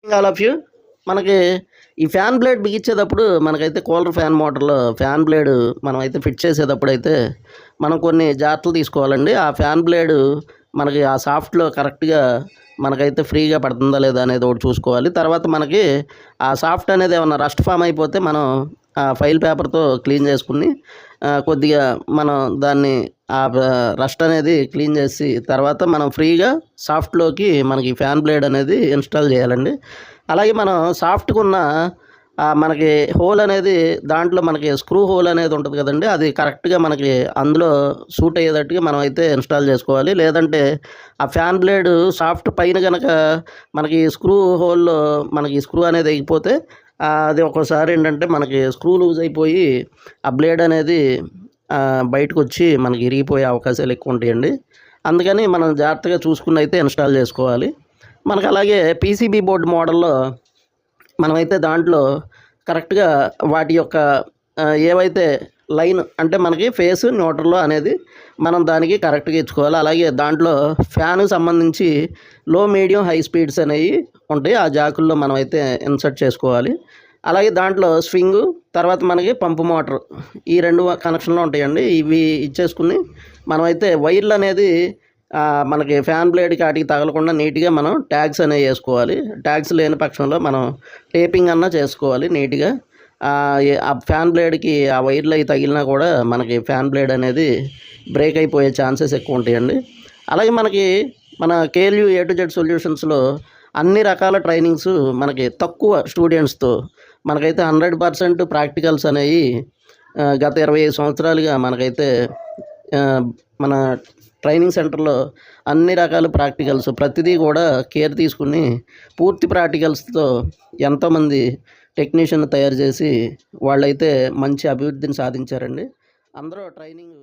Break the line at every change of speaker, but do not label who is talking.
All of you. మనకి ఈ fan blade బిగించేటప్పుడు మనకైతే కూలర్ ఫ్యాన్ మోటార్లో ఫ్యాన్ బ్లేడ్ మనమైతే ఫిట్ చేసేటప్పుడు అయితే మనం కొన్ని జాగ్రత్తలు తీసుకోవాలండి. ఆ ఫ్యాన్ బ్లేడు మనకి ఆ సాఫ్ట్లో కరెక్ట్గా మనకైతే ఫ్రీగా పడుతుందా లేదా అనేది ఒకటి చూసుకోవాలి. తర్వాత మనకి ఆ సాఫ్ట్ అనేది ఏమన్నా రస్ట్ ఫామ్ అయిపోతే మనం ఆ ఫైల్ పేపర్తో క్లీన్ చేసుకుని కొద్దిగా మనం దాన్ని ఆ రస్ట్ అనేది క్లీన్ చేసి తర్వాత మనం ఫ్రీగా సాఫ్ట్లోకి మనకి ఫ్యాన్ బ్లేడ్ అనేది ఇన్స్టాల్ చేయాలండి. అలాగే మనం సాఫ్ట్గా ఉన్న మనకి హోల్ అనేది దాంట్లో మనకి స్క్రూ హోల్ అనేది ఉంటుంది కదండి, అది కరెక్ట్గా మనకి అందులో సూట్ అయ్యేటట్టుగా మనం అయితే ఇన్స్టాల్ చేసుకోవాలి. లేదంటే ఆ ఫ్యాన్ బ్లేడ్ సాఫ్ట్ పైన కనుక మనకి స్క్రూ హోల్లో మనకి స్క్రూ అనేది ఎగిపోతే అది ఒక్కోసారి ఏంటంటే మనకి స్క్రూ లూజ్ అయిపోయి ఆ బ్లేడ్ అనేది బయటకు వచ్చి మనకి ఇరిగిపోయే అవకాశాలు ఎక్కువ ఉంటాయండి. అందుకని మనం జాగ్రత్తగా చూసుకుని అయితే ఇన్స్టాల్ చేసుకోవాలి. మనకు అలాగే పీసీబీ బోర్డ్ మోడల్లో మనమైతే దాంట్లో కరెక్ట్గా వాటి యొక్క ఏవైతే లైన్ అంటే మనకి ఫేస్ న్యూట్రల్ అనేది మనం దానికి కరెక్ట్గా ఇచ్చుకోవాలి. అలాగే దాంట్లో ఫ్యాన్కి సంబంధించి లో మీడియం హై స్పీడ్స్ అనేవి ఉంటాయి, ఆ జాకుల్లో మనమైతే ఇన్సర్ట్ చేసుకోవాలి. అలాగే దాంట్లో స్వింగు తర్వాత మనకి పంపు మోటార్ ఈ రెండు కనెక్షన్లు ఉంటాయండి. ఇవి ఇచ్చేసుకుని మనమైతే వైర్లు అనేది మనకి ఫ్యాన్ బ్లేడ్కి వాటికి తగలకుండా నీట్గా మనం ట్యాగ్స్ అనేవి వేసుకోవాలి. ట్యాగ్స్ లేని పక్షంలో మనం టేపింగ్ అన్నా చేసుకోవాలి నీట్గా. ఆ ఫ్యాన్ బ్లేడ్కి ఆ వైర్లు అవి తగిలినా కూడా మనకి ఫ్యాన్ బ్లేడ్ అనేది బ్రేక్ అయిపోయే ఛాన్సెస్ ఎక్కువ ఉంటాయండి. అలాగే మనకి మన కేఎల్యూ ఏ టు జెడ్ సొల్యూషన్స్లో అన్ని రకాల ట్రైనింగ్స్ మనకి తక్కువ స్టూడెంట్స్తో మనకైతే 100% ప్రాక్టికల్స్ అనేవి గత 25 సంవత్సరాలుగా మనకైతే మన ట్రైనింగ్ సెంటర్లో అన్ని రకాల ప్రాక్టికల్స్ ప్రతిదీ కూడా కేర్ తీసుకుని పూర్తి ప్రాక్టికల్స్తో ఎంతోమంది టెక్నీషియన్ తయారు చేసి వాళ్ళైతే మంచి అభివృద్ధిని సాధించారండి. అందరూ ట్రైనింగ్